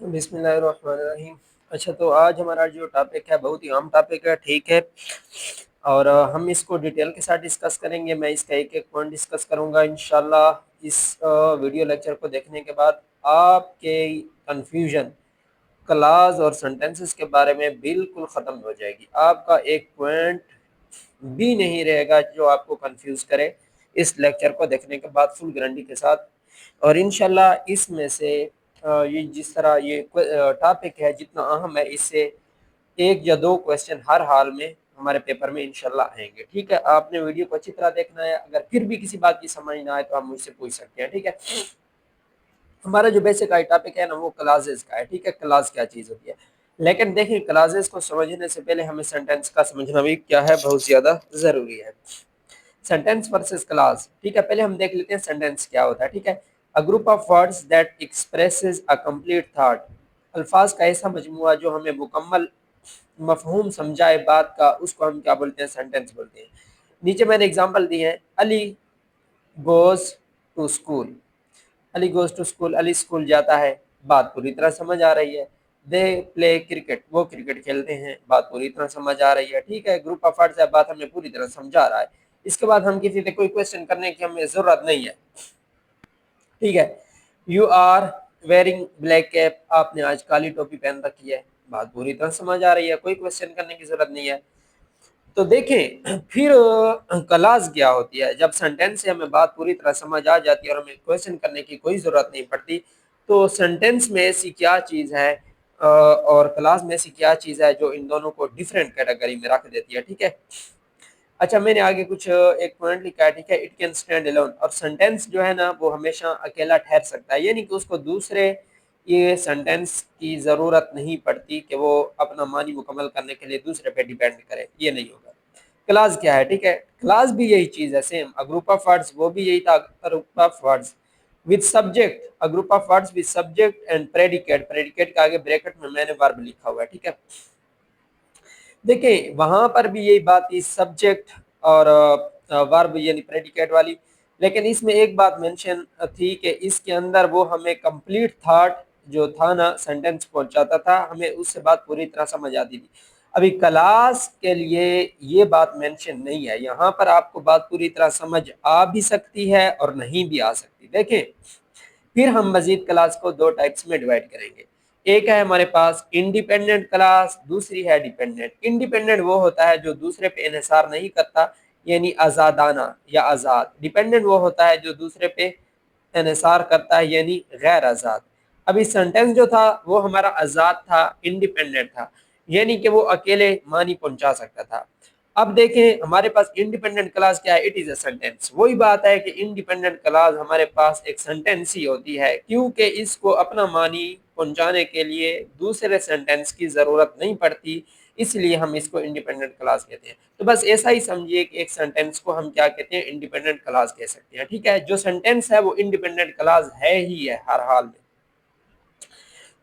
बिस्मिल्लाहिर्रहमानिर्रहीम। अच्छा, तो आज हमारा जो टॉपिक है बहुत ही आम टॉपिक है, ठीक है। और हम इसको डिटेल के साथ डिस्कस करेंगे। मैं इसका एक एक पॉइंट डिस्कस करूंगा इंशाल्लाह। इस वीडियो लेक्चर को देखने के बाद आपके कंफ्यूजन क्लास और सेंटेंसेस के बारे में बिल्कुल ख़त्म हो जाएगी। आपका एक पॉइंट भी नहीं रहेगा जो आपको कंफ्यूज करे इस लेक्चर को देखने के बाद, फुल गारंटी के साथ। और इंशाल्लाह इसमें से ये जिस तरह ये टॉपिक है जितना अहम है, इससे एक या दो क्वेश्चन हर हाल में हमारे पेपर में इंशाल्लाह आएंगे, ठीक है। आपने वीडियो को अच्छी तरह देखना है। अगर फिर भी किसी बात की समझ ना आए तो आप मुझसे पूछ सकते हैं, ठीक है। हमारा जो बेसिक आई टॉपिक है ना, वो क्लासेस का है, ठीक है। क्लास क्या चीज़ होती है, लेकिन देखिए क्लासेस को समझने से पहले हमें सेंटेंस का समझना भी क्या है, बहुत ज़्यादा ज़रूरी है। सेंटेंस वर्सेस क्लास, ठीक है। पहले हम देख लेते हैं सेंटेंस क्या होता है, ठीक है। A group of words that expresses a complete thought, अल्फाज का ऐसा मजमुआ जो हमें मुकम्मल मफहूम समझाए बात का, उसको हम क्या बोलते हैं, सेंटेंस बोलते हैं। नीचे मैंने एग्जांपल दी है, Ali goes to school. Ali goes to school, Ali school जाता है, बात पूरी तरह समझ आ रही है। दे प्ले क्रिकेट, वो क्रिकेट खेलते हैं, बात पूरी तरह समझ आ रही है, ठीक है। ग्रुप ऑफ वर्ड्स है, बात हमें पूरी तरह समझा रहा है। इसके बाद हम किसी से कोई क्वेश्चन करने की हमें जरूरत नहीं है, ठीक है। You are wearing black cap, आपने आज काली टोपी पहन रखी है, बात पूरी तरह समझ आ रही है, कोई क्वेश्चन करने की जरूरत नहीं है। तो देखें फिर क्लास क्या होती है। जब सेंटेंस से हमें बात पूरी तरह समझ आ जाती है और हमें क्वेश्चन करने की कोई ज़रूरत नहीं पड़ती, तो सेंटेंस में ऐसी क्या चीज़ है और क्लास में ऐसी क्या चीज़ है जो इन दोनों को डिफरेंट कैटेगरी में रख देती है, ठीक है। अच्छा, मैंने आगे कुछ एक पॉइंट लिखा है, ठीक है। इट कैन स्टैंड अलोन, और सेंटेंस जो है ना वो हमेशा अकेला ठहर सकता है, यानी कि उसको दूसरे ये सेंटेंस की ज़रूरत नहीं पड़ती कि वो अपना मानी मुकम्मल करने के लिए दूसरे पे डिपेंड करे, ये नहीं होगा। क्लास क्या है, ठीक है। क्लास भी यही चीज़ है, same. A group of words, वो भी यही था, group of words with subject. A group of words with subject and predicate, predicate के आगे ब्रैकेट में मैंने वर्ब लिखा हुआ है, ठीक है। देखिए वहां पर भी यही बात थी, सब्जेक्ट और वर्ब यानी प्रेडिकेट वाली। लेकिन इसमें एक बात मेंशन थी कि इसके अंदर वो हमें कंप्लीट थॉट जो था ना सेंटेंस पहुंचाता था, हमें उससे बात पूरी तरह समझ आती थी। अभी क्लास के लिए ये बात मेंशन नहीं है, यहाँ पर आपको बात पूरी तरह समझ आ भी सकती है और नहीं भी आ सकती। देखें फिर हम मजीद क्लास को दो टाइप्स में डिवाइड करेंगे। एक है हमारे पास इंडिपेंडेंट क्लास, दूसरी है डिपेंडेंट। इंडिपेंडेंट वो होता है जो दूसरे पे इन्हिसार नहीं करता, यानी आज़ादाना या आज़ाद। डिपेंडेंट वो होता है जो दूसरे पे इन्हिसार करता है, यानी गैर आज़ाद। अभी सेंटेंस जो था वो हमारा आज़ाद था, इंडिपेंडेंट था, यानी कि वो अकेले मानी पहुंचा सकता था। अब देखें हमारे पास इंडिपेंडेंट क्लास क्या है, इट इज अ सेंटेंस। वही बात है कि इंडिपेंडेंट क्लास हमारे पास एक सेंटेंस ही होती है, क्योंकि इसको अपना मानी पहुंचाने के लिए दूसरे सेंटेंस की जरूरत नहीं पड़ती, इसलिए हम इसको इंडिपेंडेंट क्लास कहते हैं। तो बस ऐसा ही समझिए कि एक सेंटेंस को हम क्या कहते हैं, इंडिपेंडेंट क्लास कह सकते हैं, ठीक है। जो सेंटेंस है वो इंडिपेंडेंट क्लास है ही है हर हाल में।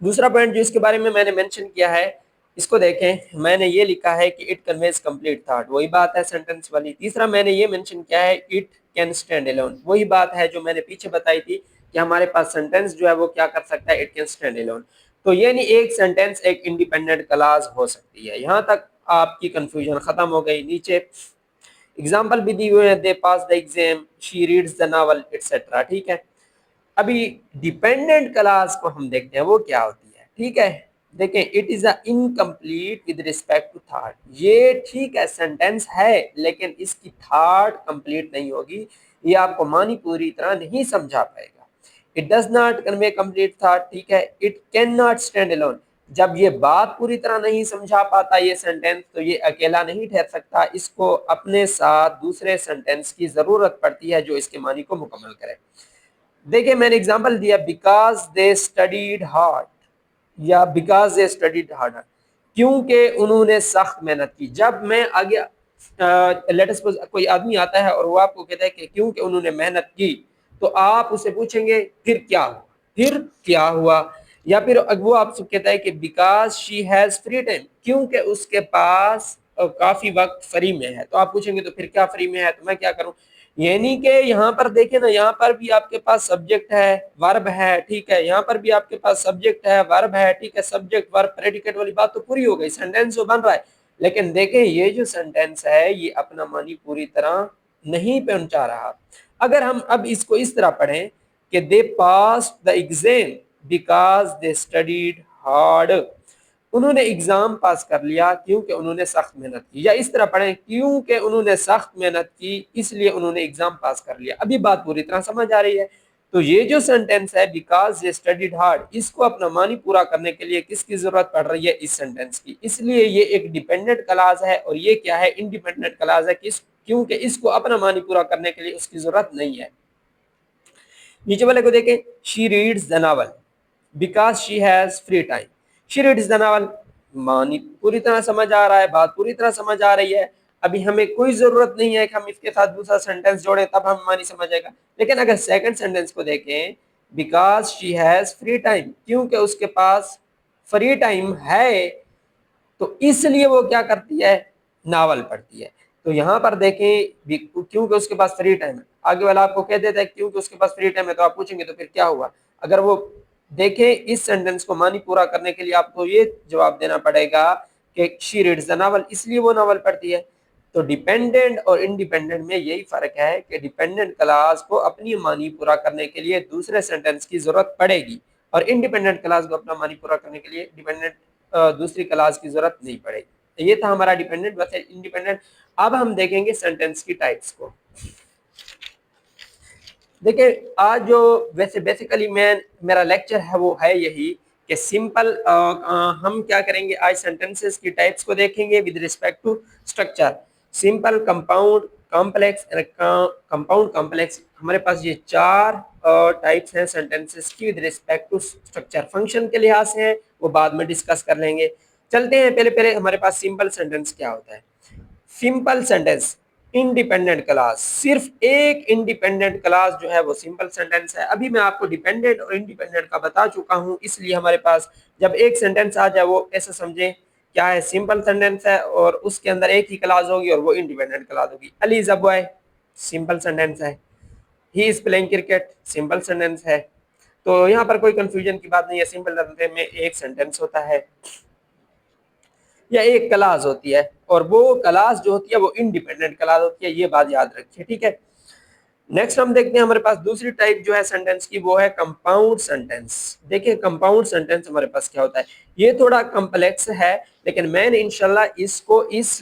दूसरा पॉइंट जो इसके बारे में मैंने मेंशन किया है, इसको देखें, मैंने ये लिखा है कि इट कन्वेज कंप्लीट थॉट, वही बात है सेंटेंस वाली। तीसरा मैंने ये मेंशन किया है, इट कैन स्टैंड अलोन, वही बात है जो मैंने पीछे बताई थी कि हमारे पास सेंटेंस जो है वो क्या कर सकता है, इट कैन स्टैंड अलोन। तो ये नहीं एक सेंटेंस एक इंडिपेंडेंट क्लास हो सकती है। यहाँ तक आपकी कंफ्यूजन खत्म हो गई। नीचे एग्जाम्पल भी दी हुए हैं, they pass the exam, she reads the novel etcetera, ठीक है। अभी डिपेंडेंट क्लास को हम देखते हैं वो क्या होती है, ठीक है। देखें, it is a incomplete with respect to thought, ये ठीक है सेंटेंस है लेकिन इसकी थॉट कंप्लीट नहीं होगी, ये आपको मानी पूरी तरह नहीं समझा पाएगा। It does not convey complete thought, ठीक है। It can not stand alone, जब ये बात पूरी तरह नहीं समझा पाता ये सेंटेंस, तो ये अकेला नहीं ठहर सकता, इसको अपने साथ दूसरे सेंटेंस की जरूरत पड़ती है जो इसके मानी को मुकम्मल करे। देखिए मैंने एग्जांपल दिया, बिकॉज दे स्टडीड हार्ड, या बिकॉज दे स्टडीड हार्ड, क्योंकि उन्होंने सख्त मेहनत की। जब मैं आगे लेट सपोज कोई आदमी आता है और वो आपको कहता है कि क्योंकि उन्होंने मेहनत की, तो आप उससे पूछेंगे फिर क्या हुआ, फिर क्या हुआ। या फिर वो आपसे कहता है कि because she has free time, क्योंकि उसके पास काफी वक्त फ्री में है, तो आप पूछेंगे तो फिर क्या फ्री में है, तो मैं क्या करूं, यानी कि यहाँ पर देखें ना, यहाँ पर भी आपके पास सब्जेक्ट है, वर्ब है, ठीक है, यहाँ पर भी आपके पास सब्जेक्ट है, वर्ब है, ठीक है, सब्जेक्ट वर्ब प्रेडिकेट वाली बात तो पूरी हो गई, सेंटेंस तो बन रहा है। लेकिन देखें ये जो सेंटेंस है ये अपना मानी पूरी तरह नहीं पहुंचा रहा। अगर हम अब इसको इस तरह पढ़ें कि they passed the exam because they studied hard, उन्होंने एग्जाम पास कर लिया क्योंकि उन्होंने सख्त मेहनत की, या इस तरह पढ़ें क्योंकि उन्होंने सख्त मेहनत की इसलिए उन्होंने एग्जाम पास कर लिया। अभी बात पूरी तरह समझ आ रही है। तो ये जो सेंटेंस है बिकॉज दे स्टडीड हार्ड, इसको अपना मानी पूरा करने के लिए किसकी जरूरत पड़ रही है, इस सेंटेंस की। इसलिए ये एक डिपेंडेंट क्लास है और ये क्या है, इंडिपेंडेंट क्लास है। किस, क्योंकि इसको अपना मानी पूरा करने के लिए उसकी जरूरत नहीं है। नीचे वाले को देखें, she reads the novel because she has free time. She reads the novel, मानी पूरी तरह समझ आ रहा है, बात पूरी तरह समझ आ रही है। अभी हमें कोई जरूरत नहीं है कि हम इसके साथ दूसरा सेंटेंस जोड़ें तब हम मानी समझ आएगा। लेकिन अगर सेकंड सेंटेंस को देखें, because she has free time, क्योंकि उसके पास फ्री टाइम है तो इसलिए वो क्या करती है, नावल पढ़ती है। तो यहाँ पर देखें क्योंकि उसके पास फ्री टाइम है, आगे वाला आपको कह देता है क्योंकि उसके पास फ्री टाइम है, तो आप पूछेंगे तो फिर क्या हुआ। अगर वो देखें इस सेंटेंस को मानी पूरा करने के लिए आपको ये जवाब देना पड़ेगा कि शी रीड्स द नावल, इसलिए वो नावल पढ़ती है। तो डिपेंडेंट और इंडिपेंडेंट में यही फर्क है कि डिपेंडेंट क्लास को अपनी मानी पूरा करने के लिए दूसरे सेंटेंस की जरूरत पड़ेगी और इंडिपेंडेंट क्लास को अपना मानी पूरा करने के लिए डिपेंडेंट दूसरी क्लास की जरूरत नहीं पड़ेगी। ये था हमारा डिपेंडेंट वैसे इंडिपेंडेंट। अब हम देखेंगे सेंटेंस की टाइप्स को। देखिए आज जो वैसे बेसिकली मेरा लेक्चर है वो है यही कि सिंपल हम क्या करेंगे, आज सेंटेंसेस की टाइप्स को देखेंगे with respect to structure. Simple, compound, complex and compound complex, हमारे पास ये चार टाइप्स हैं सेंटेंसेस की with respect to structure. Function के लिहाज से हैं वो बाद में डिस्कस कर लेंगे। चलते हैं पहले पहले हमारे पास सिंपल सेंटेंस क्या होता है। सिंपल सेंटेंस इंडिपेंडेंट क्लास, सिर्फ एक इंडिपेंडेंट क्लास जो है वो सिंपल सेंटेंस है। अभी मैं आपको डिपेंडेंट और इंडिपेंडेंट का बता चुका हूं, इसलिए हमारे पास जब एक सेंटेंस आ जाए वो ऐसा समझें क्या है, सिंपल सेंटेंस है और उसके अंदर एक ही क्लास होगी और वो इंडिपेंडेंट क्लास होगी। Ali is a boy, simple sentence है। He is playing cricket, simple sentence है। तो यहाँ पर कोई कंफ्यूजन की बात नहीं है, सिंपल सेंटेंस में एक सेंटेंस होता है या एक क्लास होती है और वो क्लास जो होती है वो इंडिपेंडेंट क्लास होती है, ये बात याद रखिए, ठीक है। नेक्स्ट हम देखते हैं हमारे पास दूसरी टाइप जो है सेंटेंस की, वो है कंपाउंड सेंटेंस। देखिए कंपाउंड सेंटेंस हमारे पास क्या होता है, ये थोड़ा कॉम्प्लेक्स है लेकिन मैंने इंशाल्लाह इसको इस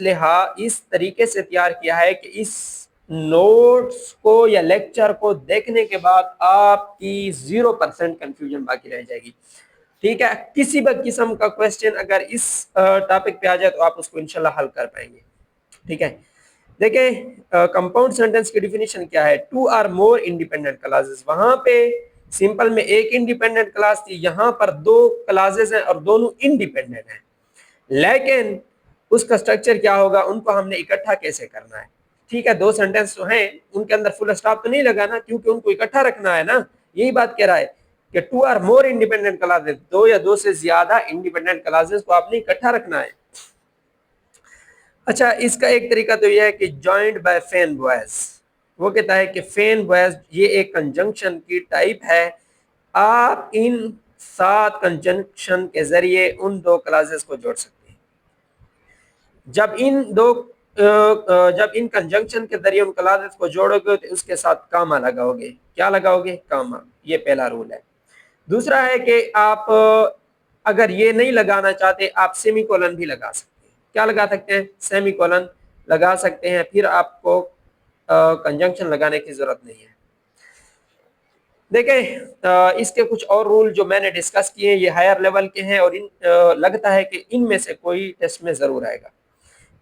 तरीके से तैयार किया है कि इस नोट्स को या लेक्चर को देखने के बाद आपकी 0% कंफ्यूजन बाकी रह जाएगी, ठीक है। किसी भी किस्म का क्वेश्चन अगर इस टॉपिक पे आ जाए तो आप उसको इंशाल्लाह हल कर पाएंगे, ठीक है। देखें कंपाउंड सेंटेंस की डिफिनीशन क्या है, two or more independent clauses. वहां पे सिंपल में एक इंडिपेंडेंट क्लास थी, यहाँ पर दो क्लासेस हैं और दोनों इंडिपेंडेंट हैं, लेकिन उसका स्ट्रक्चर क्या होगा, उनको हमने इकट्ठा कैसे करना है, ठीक है। दो सेंटेंस तो हैं उनके अंदर फुल स्टॉप तो नहीं लगाना क्योंकि उनको इकट्ठा रखना है ना, यही बात कह रहा है कि two or more independent clauses, दो या दो से ज्यादा इंडिपेंडेंट क्लासेस को आपने इकट्ठा रखना है। अच्छा, इसका एक तरीका तो यह है कि जॉइंट बाय फैन बॉयज, वो कहता है कि फैन बॉयज ये एक कंजंक्शन की टाइप है, आप इन 7 कंजंक्शन के जरिए उन दो क्लासेस को जोड़ सकते हैं। जब इन कंजंक्शन के जरिए उन क्लासेस को जोड़ोगे तो उसके साथ कामा लगाओगे, क्या लगाओगे, कामा, ये पहला रूल है। दूसरा है कि आप अगर ये नहीं लगाना चाहते आप सेमीकोलन भी लगा सकते हैं, क्या लगा सकते हैं, सेमीकोलन लगा सकते हैं, फिर आपको कंजंक्शन लगाने की जरूरत नहीं है। देखें इसके कुछ और रूल जो मैंने डिस्कस किए ये हायर लेवल के हैं और लगता है कि इनमें से कोई टेस्ट में जरूर आएगा।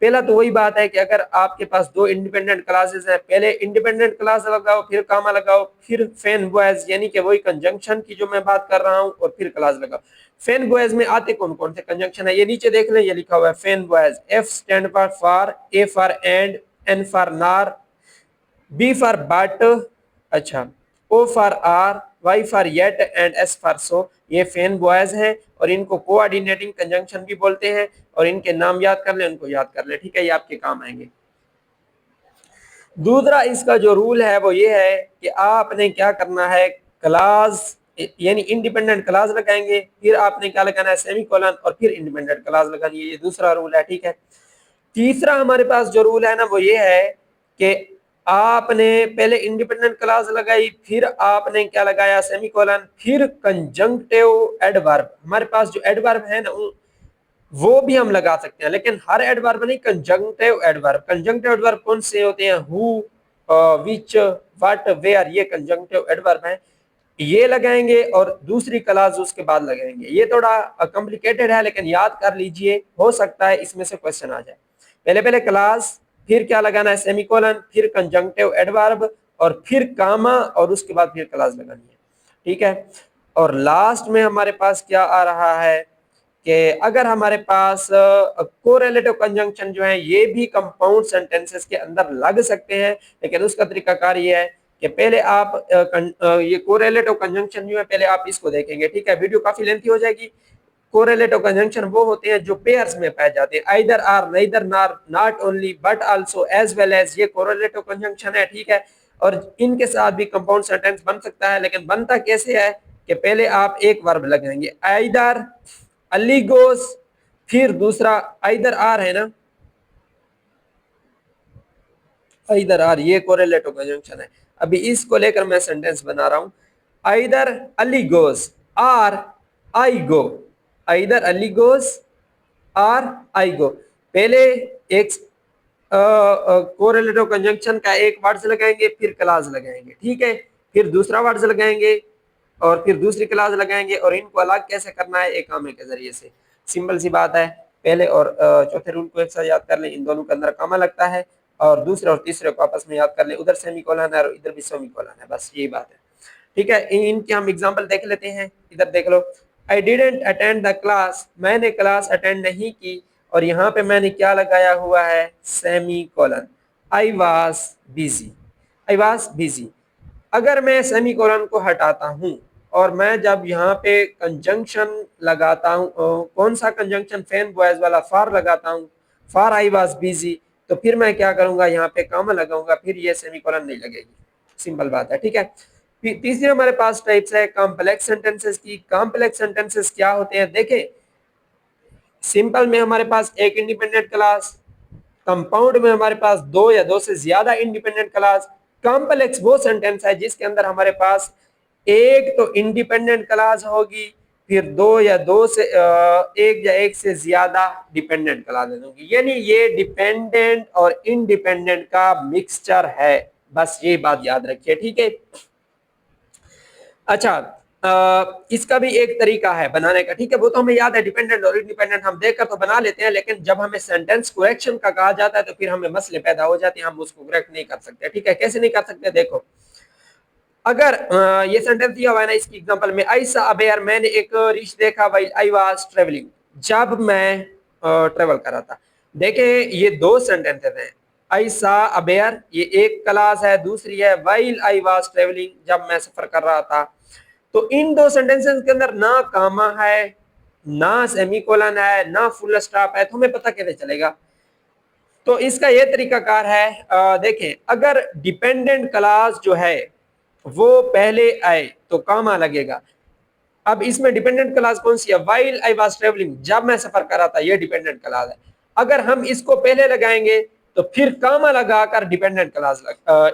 पहला तो वही बात है कि अगर आपके पास दो इंडिपेंडेंट क्लासेस हैं, पहले इंडिपेंडेंट क्लास लगाओ फिर कामा लगाओ फिर फैन बॉयज, यानी कि वही कंजंक्शन की जो मैं बात कर रहा हूं, और फिर क्लास लगाओ। फैन बॉयज में आते कौन कौन से कंजंक्शन है, ये नीचे देख लें, ये लिखा हुआ है FANBOYS. F stands for, A for and, N for nor, B for but, अच्छा, O for or, Y for yet and S for so, ये फैन बॉयज हैं और इनको कोऑर्डिनेटिंग कंजंक्शन भी बोलते हैं और इनके नाम याद कर ले, उनको याद कर ले, ठीक है, ये आपके काम आएंगे। दूसरा इसका जो रूल है वो ये है कि आपने क्या करना है, क्लास यानी इंडिपेंडेंट क्लास लगाएंगे, फिर आपने क्या लगाना है, सेमीकोलन, और फिर इंडिपेंडेंट क्लास लगानी है। ये दूसरा रूल है, ठीक है। तीसरा हमारे पास जो रूल है ना वो ये है कि आपने पहले इंडिपेंडेंट क्लास लगाई, फिर आपने क्या लगाया, सेमीकोलन, फिर कंजंक्टिव एडवर्ब। हमारे पास जो एडवर्ब है ना वो भी हम लगा सकते हैं, लेकिन हर एडवर्ब नहीं, कंजंक्टिव एडवर्ब। कंजंक्टिव एडवर्ब कौन से होते हैं, हु, विच, व्हाट, वेयर, ये कंजंक्टिव एडवर्ब हैं, ये लगाएंगे और दूसरी क्लास उसके बाद लगाएंगे। ये थोड़ा कॉम्प्लिकेटेड है, लेकिन याद कर लीजिए, हो सकता है इसमें से क्वेश्चन आ जाए। पहले पहले क्लास, फिर क्या लगाना है, सेमीकोलन, फिर कंजंक्टिव एडवर्ब, और फिर कामा, और उसके बाद फिर क्लास लगानी है, ठीक है। और लास्ट में हमारे पास क्या आ रहा है कि अगर हमारे पास कोरिलेटिव कंजंक्शन जो है ये भी कंपाउंड सेंटेंसेस के अंदर लग सकते हैं, लेकिन उसका तरीकाकार ये है कि पहले आप ये कोरिलेटिव कंजंक्शन जो है पहले आप इसको देखेंगे, ठीक है। वीडियो काफी लेंथी हो जाएगी। कोरिलेटिव कंजंक्शन वो होते हैं जो पेयर्स में पाए जाते हैं, either or, neither nor, not only, but also, as well as, ये कोरिलेटिव कंजंक्शन है, ठीक है। और इनके साथ भी कंपाउंड सेंटेंस बन सकता है, लेकिन बनता कैसे है कि पहले आप एक वर्ब लगाएंगे, आइदर, अलीगोस, फिर दूसरा आइदर आर है ना, आइदर आर, ये कोरिलेटिव कंजंक्शन है। अभी इसको लेकर मैं सेंटेंस बना रहा हूं, either Ali goes or I go, either Ali goes or I go. पहले एक कोरिलेटिव कंजंक्शन का एक वर्ड्स लगाएंगे, फिर क्लास लगाएंगे, ठीक है, फिर दूसरा वर्ड्स लगाएंगे और फिर दूसरी क्लास लगाएंगे, और इनको अलग कैसे करना है, एक कामे के जरिए से। सिंपल सी बात है। पहले और चौथे रूल को एक साथ याद कर लें, इन दोनों के अंदर कामा लगता है, और दूसरे और तीसरे को आपस में याद कर लें, उधर सेमीकोलन है और इधर भी सेमीकोलन है, बस यही बात है, ठीक है। इनके हम एग्जांपल देख लेते हैं। इधर देख लो, I didn't attend the class, मैंने क्लास अटेंड नहीं की, और यहाँ पे मैंने क्या लगाया हुआ है, semi colon. I was busy, I was busy. अगर मैं सेमी कोलन को हटाता हूँ और मैं जब यहाँ पे कंजंक्शन लगाता हूँ, कौन सा कंजंक्शन, फैन बॉयज वाला, फॉर लगाता हूँ, फॉर आई वॉज बिजी, तो फिर मैं क्या करूंगा, यहाँ पे कॉमा लगाऊंगा, फिर ये सेमी कोलन नहीं लगेगी। सिंपल बात है, ठीक है। तीसरी हमारे पास टाइप्स है कॉम्प्लेक्स सेंटेंसेस की। कॉम्प्लेक्स सेंटेंसेस क्या होते हैं, देखें, सिंपल में हमारे पास एक इंडिपेंडेंट क्लास, कंपाउंड में हमारे पास दो या दो से ज्यादा इंडिपेंडेंट क्लास, कॉम्प्लेक्स वो सेंटेंस है जिसके अंदर हमारे पास एक तो इंडिपेंडेंट क्लास होगी, फिर दो या दो से एक या एक से ज्यादा डिपेंडेंट क्लास होगी, यानी ये डिपेंडेंट और इंडिपेंडेंट का मिक्सचर है। बस ये बात याद रखिए, ठीक है। अच्छा, इसका भी एक तरीका है बनाने का, ठीक है, वो तो हमें याद है, डिपेंडेंट और इंडिपेंडेंट हम देखकर तो बना लेते हैं, लेकिन जब हमें सेंटेंस करेक्शन का कहा जाता है तो फिर हमें मसले पैदा हो जाते हैं, हम उसको करेक्ट नहीं कर सकते, ठीक है। कैसे नहीं कर सकते, देखो, अगर ये सेंटेंस दिया हुआ है ना, इसकी एग्जांपल में, आई सा अ बेयर, मैंने एक रीछ देखा, व्हाइल आई वाज ट्रेवलिंग, जब मैं ट्रेवल कर रहा था। देखें, ये दो सेंटेंसेस हैं, आई सा अ बेयर ये एक क्लास है, दूसरी है व्हाइल आई वाज ट्रेवलिंग, जब मैं सफर कर रहा था। तो इन दो सेंटेंसेस के अंदर ना कामा है, ना सेमीकोलन है, ना फुल स्टॉप है, तो हमें पता कैसे चलेगा। तो इसका यह तरीकाकार है, देखें, अगर डिपेंडेंट क्लास जो है वो पहले आए तो कामा लगेगा। अब इसमें डिपेंडेंट क्लास कौन सी है, व्हाइल आई वाज ट्रेवलिंग, जब मैं सफर कर रहा था, ये डिपेंडेंट क्लास है। अगर हम इसको पहले लगाएंगे तो फिर कामा लगाकर डिपेंडेंट क्लास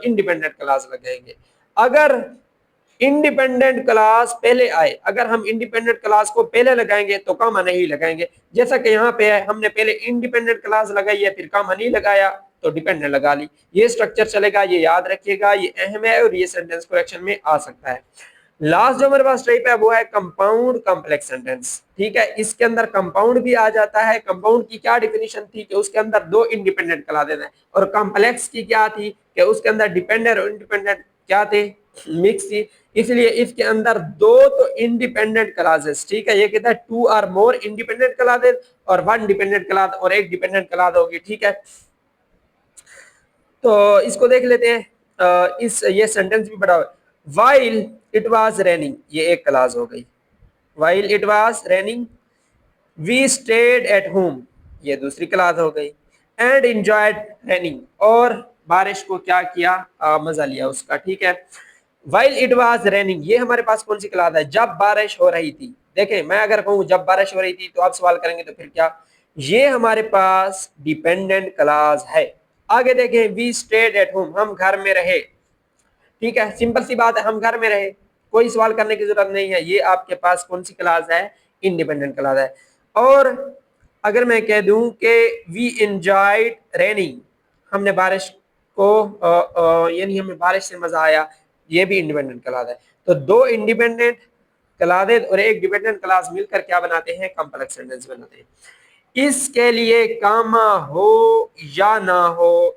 इंडिपेंडेंट क्लास लगाएंगे। अगर इंडिपेंडेंट क्लास पहले आए, अगर हम इंडिपेंडेंट क्लास को पहले लगाएंगे तो कामा नहीं लगाएंगे, जैसा कि यहाँ पे है, हमने पहले इंडिपेंडेंट क्लास लगाई है, फिर कामा नहीं लगाया तो डिपेंडेंट लगा ली। ये स्ट्रक्चर चलेगा, ये याद रखिएगा, ये अहम है और ये सेंटेंस करेक्शन में आ सकता है। लास्ट जो हमारे पास टाइप है वो है कंपाउंड कॉम्प्लेक्स सेंटेंस, ठीक है। इसके अंदर कंपाउंड भी आ जाता है। कंपाउंड की क्या डिफिनीशन थी कि उसके अंदर दो इंडिपेंडेंट क्लास देना है, और कॉम्प्लेक्स की क्या थी कि उसके अंदर डिपेंडेंट और इंडिपेंडेंट क्या थे, मिक्स थी। इसलिए इसके अंदर दो तो इंडिपेंडेंट क्लासेस, ठीक है, ये कहता है two or more independent clauses, और वन डिपेंडेंट क्लास और एक डिपेंडेंट क्लास होगी, ठीक है। तो इसको देख लेते हैं, इस ये सेंटेंस भी बड़ा, वाइल इट वाज रेनिंग, ये एक क्लास हो गई, while it was raining, we stayed at home, ये दूसरी क्लास हो गई, एंड एंजॉयड रेनिंग, और बारिश को क्या किया, मजा लिया उसका, ठीक है। वाइल इट वॉज रेनिंग, ये हमारे पास कौन सी क्लॉज है, जब बारिश हो रही थी। देखें मैं अगर कहूँ जब बारिश हो रही थी तो आप सवाल करेंगे तो फिर क्या, ये हमारे पास डिपेंडेंट क्लॉज है। आगे देखें, वी स्टेड एट होम, हम घर में रहे, ठीक है, सिंपल सी बात है, हम घर में रहे, कोई सवाल करने की जरूरत नहीं है। ये आपके पास कौन सी क्लॉज है, इंडिपेंडेंट क्लॉज है। और अगर मैं कह दूं कि वी एंजॉयड रेनिंग, हमने बारिश को यानी हमें बारिश से मजा आया, ये भी इंडिपेंडेंट क्लॉज है। तो दो इंडिपेंडेंट क्लॉजेज और एक डिपेंडेंट क्लॉज मिलकर क्या बनाते हैं, कॉम्प्लेक्स सेंटेंस बनाते हैं। इसके लिए कामा हो या ना हो,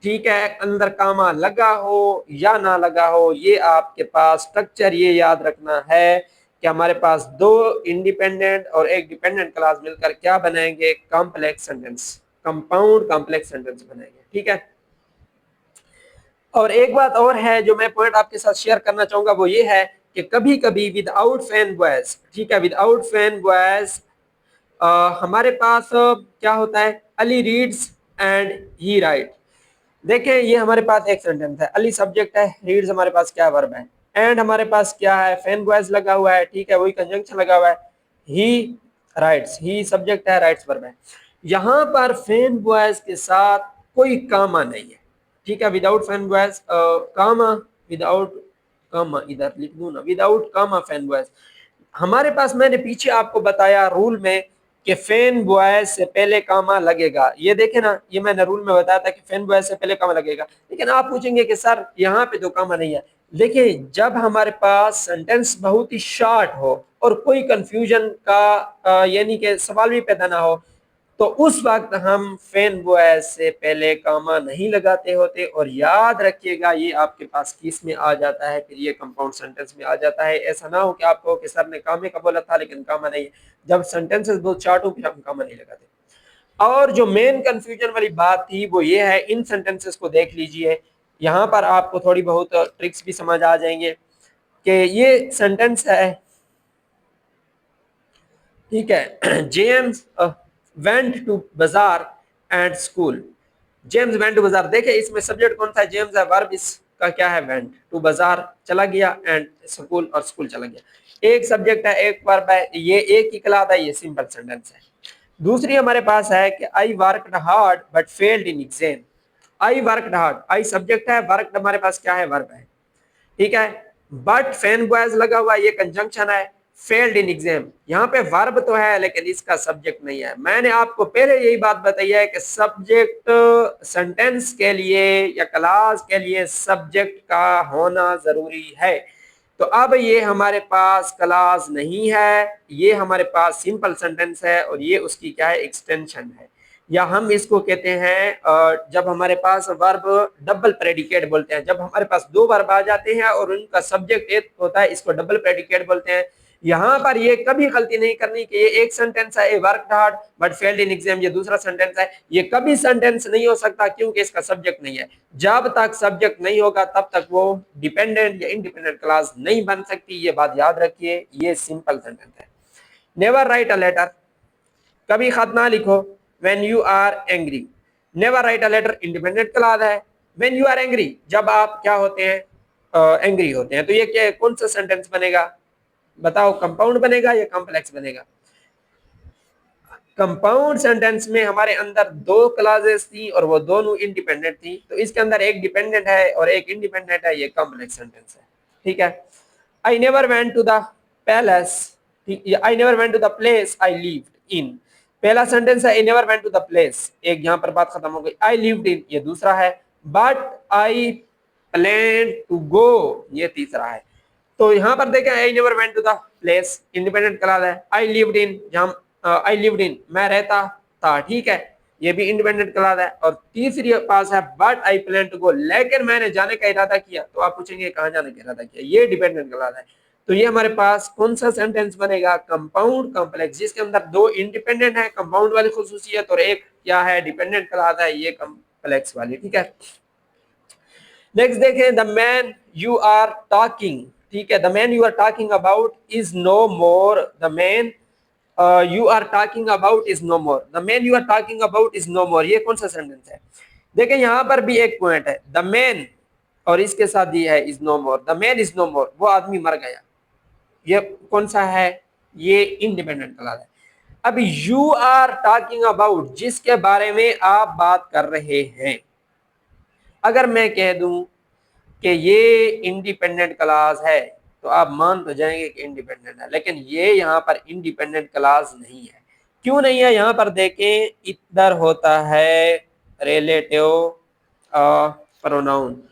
ठीक है, अंदर कामा लगा हो या ना लगा हो, ये आपके पास स्ट्रक्चर ये याद रखना है कि हमारे पास दो इंडिपेंडेंट और एक डिपेंडेंट क्लास मिलकर क्या बनाएंगे, complex sentence, compound complex sentence बनाएंगे, ठीक है। और एक बात और है जो मैं पॉइंट आपके साथ शेयर करना चाहूंगा, वो ये है कि कभी कभी विदाउट फैन वॉइस, ठीक है, विदाउट फैन वॉइस हमारे पास क्या होता है, Ali reads and he right. देखिए ये हमारे पास एक सेंटेंस है, अली सब्जेक्ट है, रीड्स हमारे पास क्या वर्ब है, एंड हमारे पास क्या है, फैन वॉइस लगा हुआ है, ठीक है, वही कंजंक्शन लगा हुआ है, ही राइट्स, ही सब्जेक्ट है, राइट्स वर्ब है। यहां पर फैन वॉइस के साथ कोई कामा नहीं है, ठीक है, विदाउट फैन वॉइस कामा, विदाउट कामा, इधर लिख दूं ना, विदाउट कामा फैन वॉइस। हमारे पास मैंने पीछे आपको बताया रूल में कि फैन वॉइस से पहले कामा लगेगा, ये देखे ना, ये मैंने रूल में बताया था कि फैन वॉइस से पहले कामा लगेगा। लेकिन आप पूछेंगे कि सर यहाँ पे तो कामा नहीं है। देखिए जब हमारे पास सेंटेंस बहुत ही शॉर्ट हो और कोई कंफ्यूजन का यानी कि सवाल भी पैदा ना हो, तो उस वक्त हम फैन वॉइस से पहले कामा नहीं लगाते होते। और याद रखिएगा ये आपके पास किस में आ जाता है, फिर ये कंपाउंड सेंटेंस में आ जाता है। ऐसा ना हो कि आप कहो कि सर ने कामे का बोला था लेकिन कामा नहीं है। जब सेंटेंसेस बहुत शॉर्ट हो फिर हम कामा नहीं लगाते। और जो मेन कंफ्यूजन वाली बात थी वो ये है, इन सेंटेंसेस को देख लीजिए, यहाँ पर आपको थोड़ी बहुत ट्रिक्स भी समझ आ जाएंगे कि ये सेंटेंस है, ठीक है, James went to bazaar and school, James went to bazaar. देखिए इसमें सब्जेक्ट कौन सा है, जेम्स है, वर्ब इसका क्या है, वेंट, टू बाजार चला गया, एंड स्कूल और स्कूल चला गया। एक सब्जेक्ट है, एक वर्ब है, ये एक ही क्लॉज है, ये सिंपल सेंटेंस है। दूसरी हमारे पास है कि I worked hard but failed in exam. I worked hard, I subject है, वर्कड हमारे पास क्या है, वर्ब है, ठीक है, बट फैन बॉयज लगा हुआ, ये कंजंक्शन है, फेल्ड इन एग्जाम, यहाँ पे वर्ब तो है लेकिन इसका सब्जेक्ट नहीं है। मैंने आपको पहले यही बात बताई है कि सब्जेक्ट सेंटेंस के लिए या क्लास के लिए सब्जेक्ट का होना जरूरी है। तो अब ये हमारे पास क्लास नहीं है, ये हमारे पास सिंपल सेंटेंस है और ये उसकी क्या है, एक्सटेंशन है, या हम इसको कहते हैं जब हमारे पास वर्ब डबल प्रेडिकेट बोलते हैं, जब हमारे पास दो वर्ब आ जाते हैं और उनका सब्जेक्ट एक होता है, इसको डबल प्रेडिकेट बोलते हैं। यहाँ पर ये कभी गलती नहीं करनी कि ये एक सेंटेंस है, worked hard but failed in exam, ये दूसरा सेंटेंस है, ये कभी सेंटेंस नहीं हो सकता क्योंकि इसका सब्जेक्ट नहीं है। जब तक सब्जेक्ट नहीं होगा तब तक वो डिपेंडेंट या इंडिपेंडेंट क्लास नहीं बन सकती, ये बात याद रखिए, ये सिंपल सेंटेंस है। नेवर राइट अ लेटर, कभी खत ना लिखो, when you are angry, never write a letter independent clause है। व्हेन यू आर एंग्री, जब आप क्या होते हैं, एंग्री होते हैं, तो ये क्या, कौन सा सेंटेंस बनेगा, बताओ, कंपाउंड बनेगा या कॉम्प्लेक्स बनेगा। कंपाउंड सेंटेंस में हमारे अंदर दो क्लॉजेस थी और वो दोनों इंडिपेंडेंट थी, तो इसके अंदर एक डिपेंडेंट है और एक इंडिपेंडेंट है, ये कॉम्प्लेक्स सेंटेंस है, ठीक है। I never went to the palace, I never went to the place I lived in, पहला सेंटेंस है I never went to the place, एक यहाँ पर बात खत्म हो गई। आई लिव्ड इन ये दूसरा है, but I plan to go ये तीसरा है। तो यहाँ पर देखें I never went to the place independent clause है, आई लिव्ड इन, जहाँ आई लिव्ड इन मैं रहता था, ठीक है, ये भी इंडिपेंडेंट क्लॉज है। और तीसरी पास है but I plan to go, लेकिन मैंने जाने का इरादा किया, तो आप पूछेंगे कहाँ जाने का इरादा किया, ये डिपेंडेंट क्लॉज है। तो ये हमारे पास कौन सा सेंटेंस बनेगा, कंपाउंड कॉम्प्लेक्स, जिसके अंदर दो इंडिपेंडेंट है, कंपाउंड वाली खुसूसियत, और एक क्या है, डिपेंडेंट क्लॉज है, ये कॉम्प्लेक्स वाली, ठीक है। नेक्स्ट देखें, the man you are talking, ठीक है, the man you are talking about is no more, the man you are talking about is no more, the man you are talking about is no more, ये कौन सा sentence है, देखें यहाँ पर भी एक पॉइंट है, द मैन और इसके साथ दिया है is no more, the man is no more, वो आदमी मर गया। ये कौन सा है? ये इंडिपेंडेंट क्लॉज है। अब यू आर टॉकिंग अबाउट, जिसके बारे में आप बात कर रहे हैं, अगर मैं कह दूं कि ये इंडिपेंडेंट क्लास है तो आप मान तो जाएंगे कि इंडिपेंडेंट है, लेकिन ये यहाँ पर इंडिपेंडेंट क्लास नहीं है। क्यों नहीं है? यहाँ पर देखें, इधर होता है relative pronoun,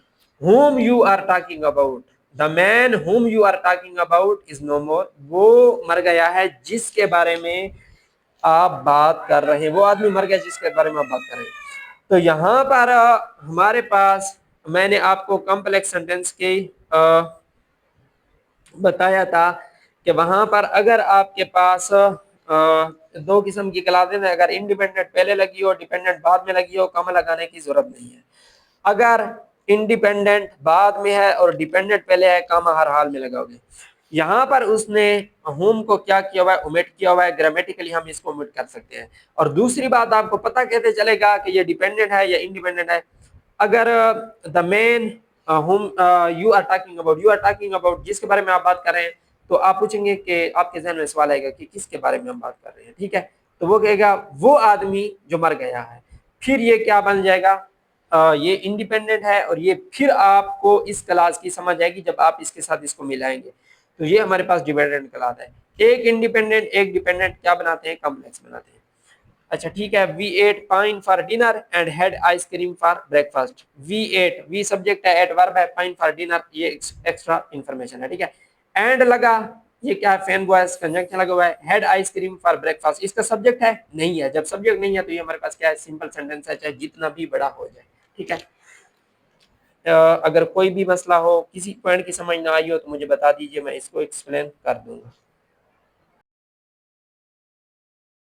whom you are talking about, the man whom you are talking about is no more, वो मर गया है जिसके बारे में आप बात कर रहे हैं, वो आदमी मर गया जिसके बारे में आप बात कर रहे हैं। तो यहाँ पर हमारे पास, मैंने आपको कॉम्प्लेक्स सेंटेंस के बताया था कि वहां पर अगर आपके पास दो किस्म की क्लासें हैं, अगर इंडिपेंडेंट पहले लगी हो, डिपेंडेंट बाद में लगी हो, कॉमा लगाने की जरूरत नहीं है। अगर इंडिपेंडेंट बाद में है और डिपेंडेंट पहले है, कॉमा हर हाल में लगाओगे। यहाँ पर उसने होम को क्या किया हुआ है? ओमिट किया हुआ है। ग्रामेटिकली हम इसको ओमिट कर सकते हैं। और दूसरी बात, आपको पता कैसे चलेगा कि ये डिपेंडेंट है या इंडिपेंडेंट है? अगर the man whom you are talking about, जिसके बारे में आप बात कर रहे हैं, तो आप पूछेंगे कि आपके जहन में सवाल आएगा कि किसके बारे में हम बात कर रहे हैं, ठीक है? तो वो कहेगा वो आदमी जो मर गया है। फिर ये क्या बन जाएगा? ये इंडिपेंडेंट है और ये फिर आपको इस क्लास की समझ आएगी जब आप इसके साथ इसको मिलाएंगे। तो ये हमारे पास डिपेंडेंट क्लास है। एक इंडिपेंडेंट एक डिपेंडेंट क्या बनाते हैं? कॉम्प्लेक्स बनाते हैं। अच्छा ठीक है, we ate pine for dinner and had ice cream for breakfast. We ate, we subject है, एट वर्ब है, पाइन फॉर डिनर ये एक्स्ट्रा इन्फॉर्मेशन है, ठीक है? एंड लगा, ये क्या है? फैन वॉइस कंजंक्शन लगा हुआ है। हैड आइसक्रीम फॉर ब्रेकफास्ट, इसका सब्जेक्ट है? नहीं है। जब सब्जेक्ट नहीं है तो ये हमारे पास क्या है? सिंपल सेंटेंस है, चाहे जितना भी बड़ा हो जाए, ठीक है? अगर कोई भी मसला हो, किसी पॉइंट की समझ ना आई हो तो मुझे बता दीजिए, मैं इसको एक्सप्लेन कर दूंगा।